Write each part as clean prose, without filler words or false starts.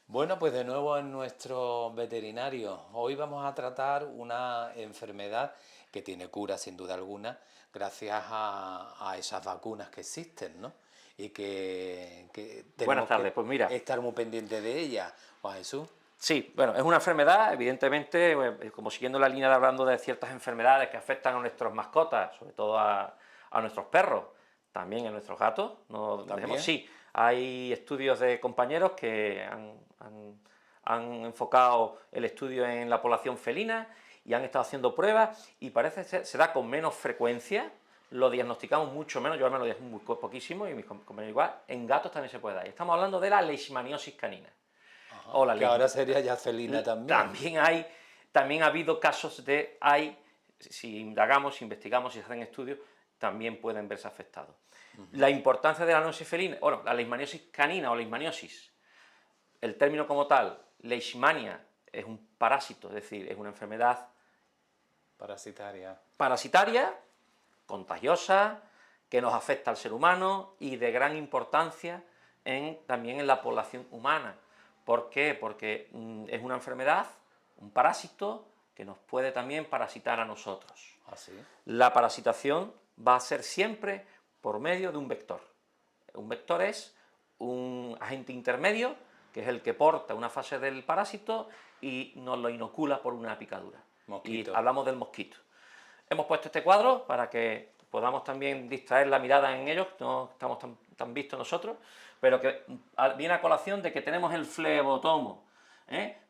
Bueno, pues de nuevo en nuestro veterinario. Hoy vamos a tratar una enfermedad que tiene cura sin duda alguna gracias a esas vacunas que existen, ¿no? Y que Buenas tenemos tardes, que pues mira, estar muy pendientes de ellas. Juan Jesús. sí, bueno, es una enfermedad, evidentemente, como siguiendo la línea de hablando de ciertas enfermedades que afectan a nuestras mascotas, sobre todo a nuestros perros, también a nuestros gatos, no dejemos, También. sí, hay estudios de compañeros que han enfocado el estudio en la población felina y han estado haciendo pruebas y parece ser, se da con menos frecuencia, lo diagnosticamos mucho menos, yo al menos lo diagnostico muy poquísimo y mis compañeros igual, en gatos también se puede dar. Y estamos hablando de la leishmaniosis canina. Ajá. O la Que leishmaniosis. ahora sería ya felina también. También ha habido casos si indagamos, si investigamos, si se hacen estudios, también pueden verse afectados. La importancia de la leishmaniosis felina, bueno, la leishmaniosis canina o leishmaniosis, el término como tal, leishmania, es un parásito, es decir, es una enfermedad Parasitaria. parasitaria, contagiosa, que nos afecta al ser humano y de gran importancia también en la población humana. ¿Por qué? Porque es una enfermedad, un parásito, que nos puede también parasitar a nosotros. Así. La parasitación va a ser siempre por medio de un vector. Un vector es un agente intermedio, que es el que porta una fase del parásito y nos lo inocula por una picadura. Y Mosquito. hablamos del mosquito. Hemos puesto este cuadro para que podamos también distraer la mirada en ellos, no estamos tan vistos nosotros, pero que viene a colación de que tenemos el flebotomo,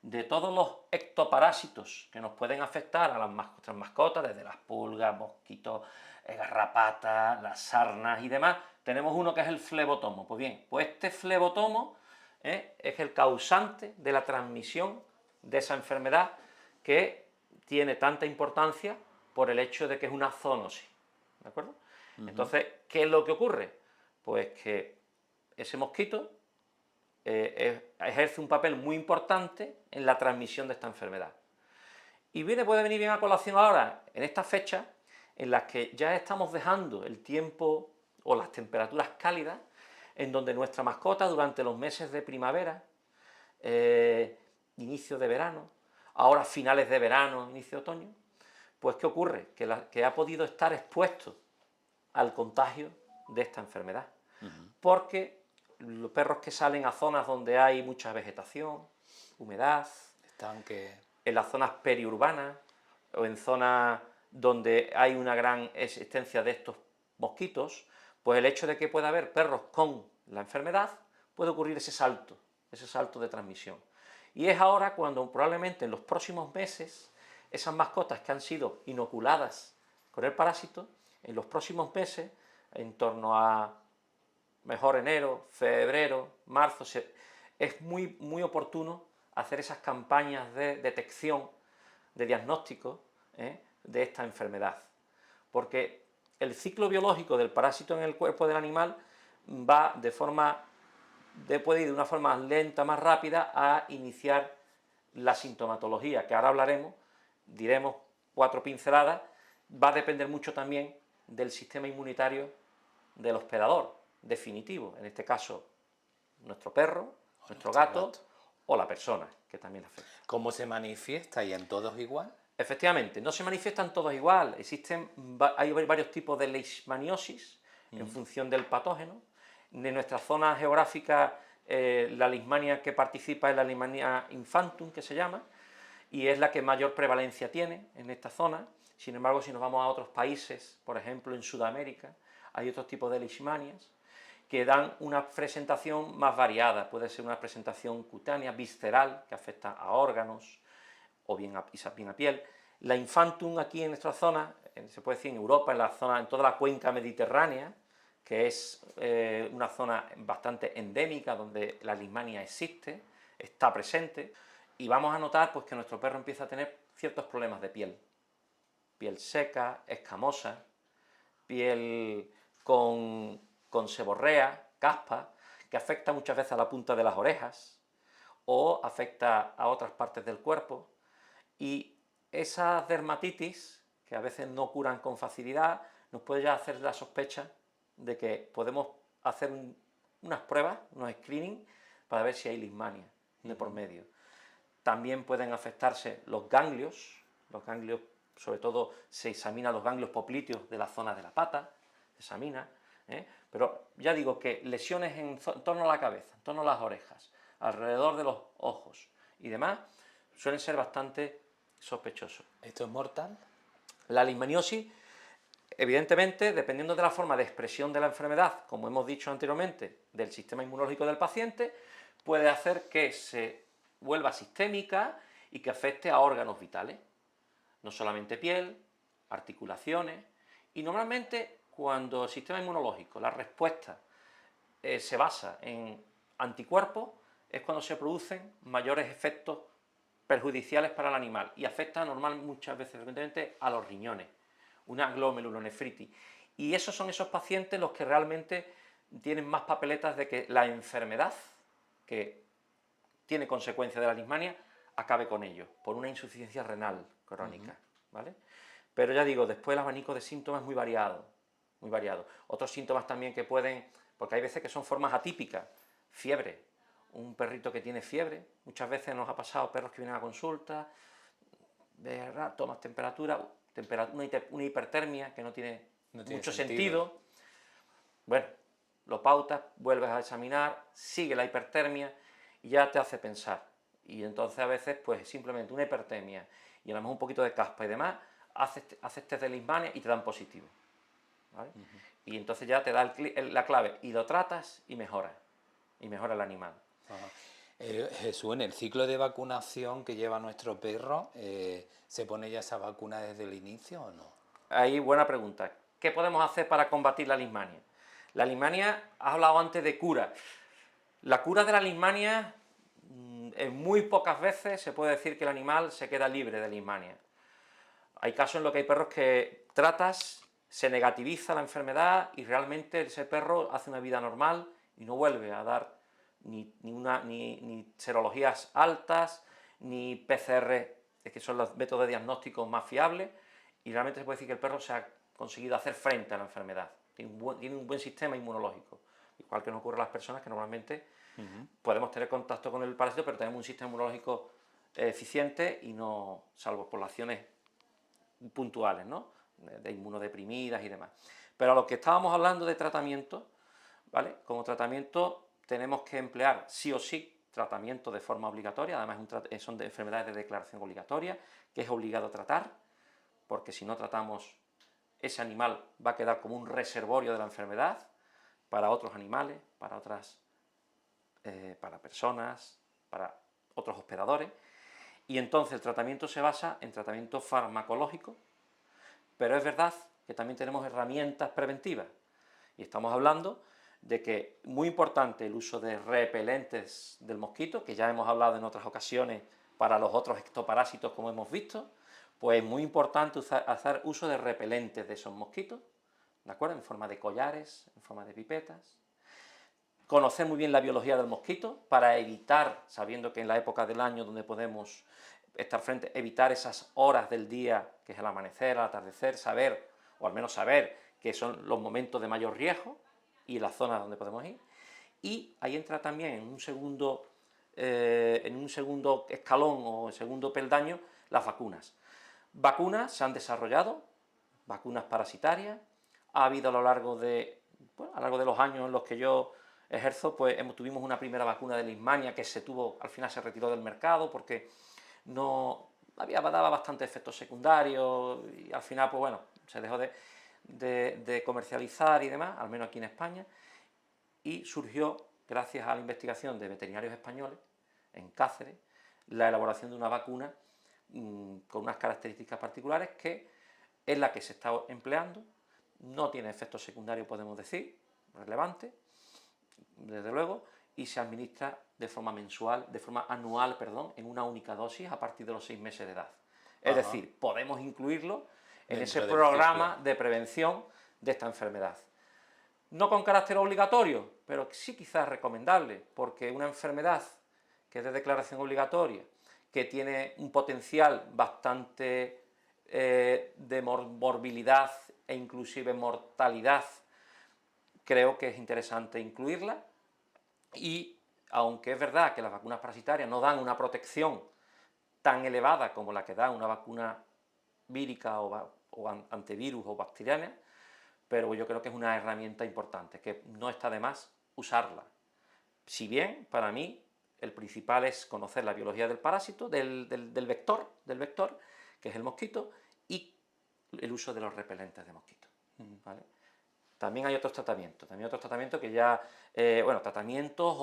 de todos los ectoparásitos que nos pueden afectar a nuestras mascotas, desde las pulgas, mosquitos, garrapatas, las sarnas y demás, tenemos uno que es el flebotomo. Pues bien, pues este flebotomo es el causante de la transmisión de esa enfermedad que tiene tanta importancia por el hecho de que es una zoonosis, ¿de acuerdo? Entonces, ¿qué es lo que ocurre? Pues que ese mosquito ejerce un papel muy importante en la transmisión de esta enfermedad. Y puede venir bien a colación ahora, en esta fecha, en las que ya estamos dejando el tiempo o las temperaturas cálidas, en donde nuestra mascota durante los meses de primavera, inicio de verano, ahora finales de verano, inicio de otoño, pues ¿qué ocurre? Que ha podido estar expuesto al contagio de esta enfermedad. Porque los perros que salen a zonas donde hay mucha vegetación, humedad, Estanque. en las zonas periurbanas o en zonas donde hay una gran existencia de estos mosquitos, pues el hecho de que pueda haber perros con la enfermedad, puede ocurrir ese salto de transmisión. Y es ahora cuando probablemente en los próximos meses, esas mascotas que han sido inoculadas con el parásito, en los próximos meses, en torno a mejor enero, febrero, marzo, es muy oportuno hacer esas campañas de detección, de diagnóstico de esta enfermedad. Porque el ciclo biológico del parásito en el cuerpo del animal va puede ir de una forma más lenta, más rápida, a iniciar la sintomatología, que ahora hablaremos, diremos 4 pinceladas, va a depender mucho también del sistema inmunitario del hospedador definitivo, en este caso nuestro perro, nuestro gato o la persona, que también le afecta. ¿Cómo se manifiesta y en todos igual? Efectivamente, no se manifiestan todos igual, hay varios tipos de leishmaniosis en función del patógeno. De nuestra zona geográfica, la leishmania que participa es la leishmania infantum, que se llama, y es la que mayor prevalencia tiene en esta zona. Sin embargo, si nos vamos a otros países, por ejemplo en Sudamérica, hay otros tipos de leishmanias que dan una presentación más variada. Puede ser una presentación cutánea, visceral, que afecta a órganos, o bien a piel. La infantum aquí en nuestra zona, se puede decir en Europa, en toda la cuenca mediterránea, que es una zona bastante endémica, donde la leishmania existe, está presente, y vamos a notar pues, que nuestro perro empieza a tener ciertos problemas de piel. Piel seca, escamosa, piel con seborrea, caspa, que afecta muchas veces a la punta de las orejas, o afecta a otras partes del cuerpo, y esas dermatitis, que a veces no curan con facilidad, nos puede ya hacer la sospecha de que podemos hacer unas pruebas, unos screening, para ver si hay lismania de por medio. También pueden afectarse los ganglios, sobre todo se examina los ganglios popliteos de la zona de la pata, se examina, pero ya digo que lesiones en torno a la cabeza, en torno a las orejas, alrededor de los ojos y demás, suelen ser bastante sospechosos. ¿Esto es mortal? La leishmaniosis, evidentemente, dependiendo de la forma de expresión de la enfermedad, como hemos dicho anteriormente, del sistema inmunológico del paciente, puede hacer que se vuelva sistémica y que afecte a órganos vitales, no solamente piel, articulaciones, y normalmente cuando el sistema inmunológico, la respuesta se basa en anticuerpos, es cuando se producen mayores efectos perjudiciales para el animal y afecta muchas veces frecuentemente a los riñones, una glomerulonefritis. Y esos son esos pacientes los que realmente tienen más papeletas de que la enfermedad que tiene consecuencia de la lismania acabe con ellos, por una insuficiencia renal crónica, ¿vale? Pero ya digo, después el abanico de síntomas es muy variado, muy variado. Otros síntomas también que pueden, porque hay veces que son formas atípicas, fiebre, un perrito que tiene fiebre, muchas veces nos ha pasado perros que vienen a consulta, tomas temperatura, una hipertermia que no tiene mucho sentido. Bueno, lo pautas, vuelves a examinar, sigue la hipertermia y ya te hace pensar. Y entonces a veces, pues simplemente una hipertermia y a lo mejor un poquito de caspa y demás, haces test de lismania y te dan positivo, ¿vale? Y entonces ya te da la clave y lo tratas y mejora el animal. Jesús, en el ciclo de vacunación que lleva nuestro perro, ¿se pone ya esa vacuna desde el inicio o no? Ahí, buena pregunta. ¿Qué podemos hacer para combatir la lismania? La lismania, has hablado antes de cura. La cura de la lismania, en muy pocas veces se puede decir que el animal se queda libre de lismania. Hay casos en los que hay perros que tratas, se negativiza la enfermedad y realmente ese perro hace una vida normal y no vuelve a dar ni serologías altas, ni PCR, que son los métodos de diagnóstico más fiables, y realmente se puede decir que el perro se ha conseguido hacer frente a la enfermedad, tiene un buen sistema inmunológico, igual que nos ocurre a las personas que normalmente podemos tener contacto con el parásito, pero tenemos un sistema inmunológico eficiente y no, salvo poblaciones puntuales, ¿no?, de inmunodeprimidas y demás. Pero a lo que estábamos hablando de tratamiento, ¿vale? Como tratamiento tenemos que emplear sí o sí tratamiento de forma obligatoria, además son de enfermedades de declaración obligatoria, que es obligado a tratar, porque si no tratamos, ese animal va a quedar como un reservorio de la enfermedad para otros animales, para personas, para otros hospedadores, y entonces el tratamiento se basa en tratamiento farmacológico, pero es verdad que también tenemos herramientas preventivas, y estamos hablando de que muy importante el uso de repelentes del mosquito, que ya hemos hablado en otras ocasiones para los otros ectoparásitos como hemos visto, pues es muy importante hacer uso de repelentes de esos mosquitos, ¿de acuerdo?, en forma de collares, en forma de pipetas. Conocer muy bien la biología del mosquito para evitar, sabiendo que en la época del año donde podemos estar frente, evitar esas horas del día, que es el amanecer, el atardecer, saber, o al menos saber, que son los momentos de mayor riesgo y las zonas donde podemos ir. Y ahí entra también en un segundo escalón o en segundo peldaño las vacunas. Vacunas se han desarrollado, vacunas parasitarias, ha habido a lo largo de los años en los que yo ejerzo, pues tuvimos una primera vacuna de lismania que al final se retiró del mercado porque daba bastantes efectos secundarios y al final, pues bueno, se dejó de comercializar y demás, al menos aquí en España, y surgió, gracias a la investigación de veterinarios españoles, en Cáceres, la elaboración de una vacuna con unas características particulares que es la que se está empleando, no tiene efectos secundarios, podemos decir, relevantes, desde luego, y se administra de forma anual, en una única dosis a partir de los 6 meses de edad. Es decir, podemos incluirlo en ese programa de prevención de esta enfermedad. No con carácter obligatorio, pero sí quizás recomendable, porque una enfermedad que es de declaración obligatoria, que tiene un potencial bastante de morbilidad e inclusive mortalidad, creo que es interesante incluirla. Y aunque es verdad que las vacunas parasitarias no dan una protección tan elevada como la que da una vacuna vírica o antivirus o bacteriana, pero yo creo que es una herramienta importante, que no está de más usarla. Si bien, para mí, el principal es conocer la biología del parásito, del vector, que es el mosquito, y el uso de los repelentes de mosquitos, ¿vale? También hay otros tratamientos que ya, bueno, tratamientos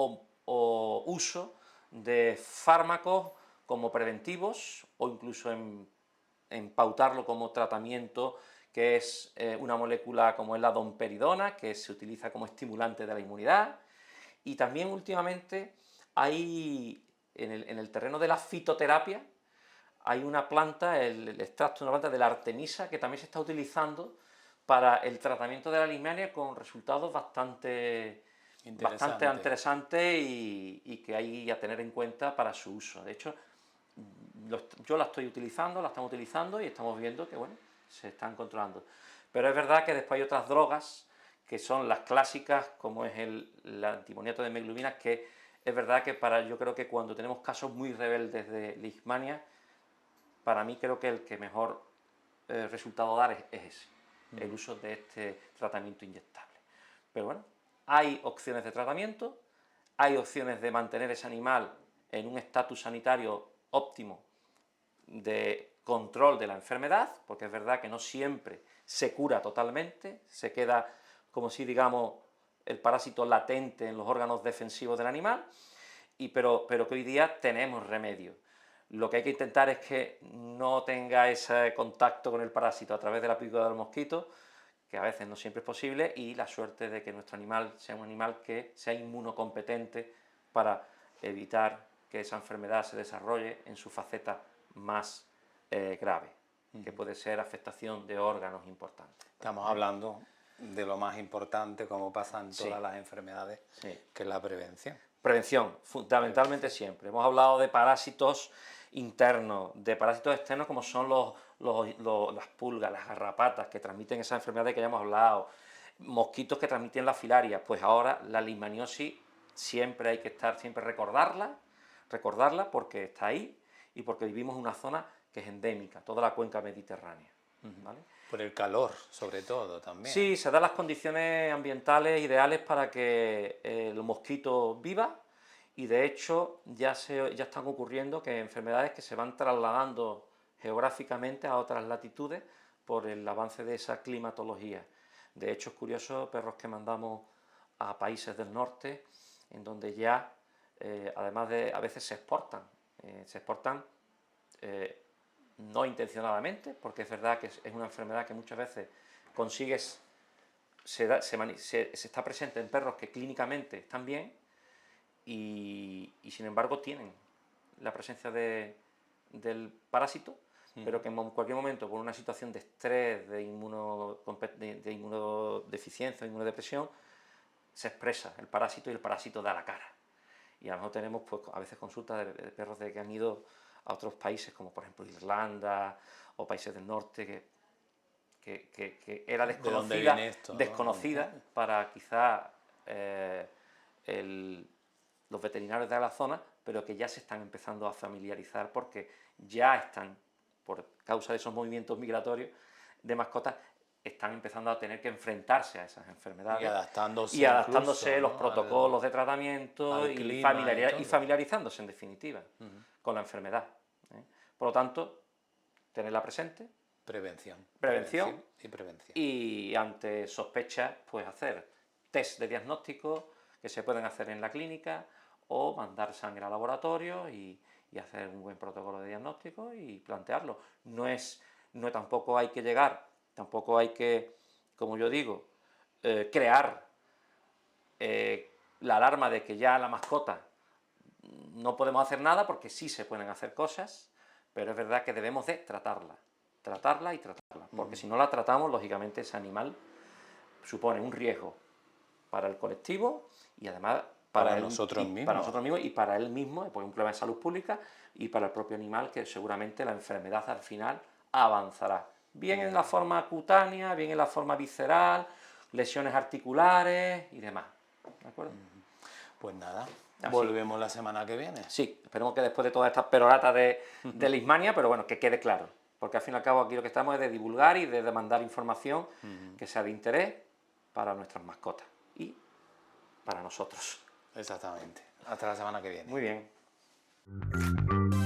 o uso de fármacos como preventivos o incluso en pautarlo como tratamiento, que es una molécula como es la domperidona, que se utiliza como estimulante de la inmunidad. Y también últimamente hay, en el terreno de la fitoterapia, hay una planta, el extracto de una planta de la artemisa, que también se está utilizando para el tratamiento de la leishmania con resultados bastante interesantes y que hay a tener en cuenta para su uso. De hecho, yo la estoy utilizando, la estamos utilizando y estamos viendo que, bueno, se están controlando. Pero es verdad que después hay otras drogas que son las clásicas, como es el antimoniato de hemoglobina, que es verdad que yo creo que cuando tenemos casos muy rebeldes de leishmania, para mí creo que el que mejor resultado dar es ese, el uso de este tratamiento inyectable. Pero bueno, hay opciones de tratamiento, hay opciones de mantener ese animal en un estatus sanitario óptimo de control de la enfermedad, porque es verdad que no siempre se cura totalmente, se queda como si, digamos, el parásito latente en los órganos defensivos del animal, pero que hoy día tenemos remedio. Lo que hay que intentar es que no tenga ese contacto con el parásito a través de la picadura del mosquito, que a veces no siempre es posible, y la suerte de que nuestro animal sea un animal que sea inmunocompetente para evitar que esa enfermedad se desarrolle en su faceta más grave, que puede ser afectación de órganos importantes. Estamos hablando de lo más importante, como pasa en todas las enfermedades, que es la prevención. Prevención, fundamentalmente siempre. Hemos hablado de parásitos internos, de parásitos externos como son las pulgas, las garrapatas que transmiten esas enfermedades que ya hemos hablado, mosquitos que transmiten la filaria. Pues ahora la leishmaniosis siempre hay que recordarla porque está ahí y porque vivimos en una zona que es endémica, toda la cuenca mediterránea, ¿vale? Por el calor, sobre todo, también. Sí, se dan las condiciones ambientales ideales para que el mosquito viva y de hecho ya están ocurriendo que enfermedades que se van trasladando geográficamente a otras latitudes por el avance de esa climatología. De hecho es curioso, perros que mandamos a países del norte, en donde ya, además de, a veces se exportan no intencionadamente, porque es verdad que es una enfermedad que muchas veces se está presente en perros que clínicamente están bien y sin embargo tienen la presencia del parásito, pero que en cualquier momento, por una situación de estrés, de inmunodeficiencia, inmunodepresión, se expresa el parásito y el parásito da la cara. Y a lo mejor tenemos pues, a veces consultas de perros que han ido a otros países, como por ejemplo Irlanda o países del norte, que era desconocida para quizá los veterinarios de la zona, pero que ya se están empezando a familiarizar porque ya están, por causa de esos movimientos migratorios de mascotas, están empezando a tener que enfrentarse a esas enfermedades y adaptándose los protocolos de tratamiento y familiarizándose en definitiva con la enfermedad. Por lo tanto, tenerla presente. Prevención. Y ante sospechas, pues hacer test de diagnóstico que se pueden hacer en la clínica o mandar sangre al laboratorio y hacer un buen protocolo de diagnóstico y plantearlo. Tampoco hay que, como yo digo, crear la alarma de que ya la mascota no podemos hacer nada, porque sí se pueden hacer cosas, pero es verdad que debemos de tratarla, porque si no la tratamos, lógicamente ese animal supone un riesgo para el colectivo y además Para nosotros mismos. Para nosotros mismos y para él mismo, porque es un problema de salud pública, y para el propio animal, que seguramente la enfermedad al final avanzará. Bien en la forma cutánea, bien en la forma visceral, lesiones articulares y demás. ¿De acuerdo? Pues nada, Así. volvemos la semana que viene. Sí, esperemos que después de todas estas peroratas de Leishmania, pero bueno, que quede claro. Porque al fin y al cabo aquí lo que estamos es de divulgar y de demandar información que sea de interés para nuestras mascotas y para nosotros. Exactamente. Hasta la semana que viene. Muy bien.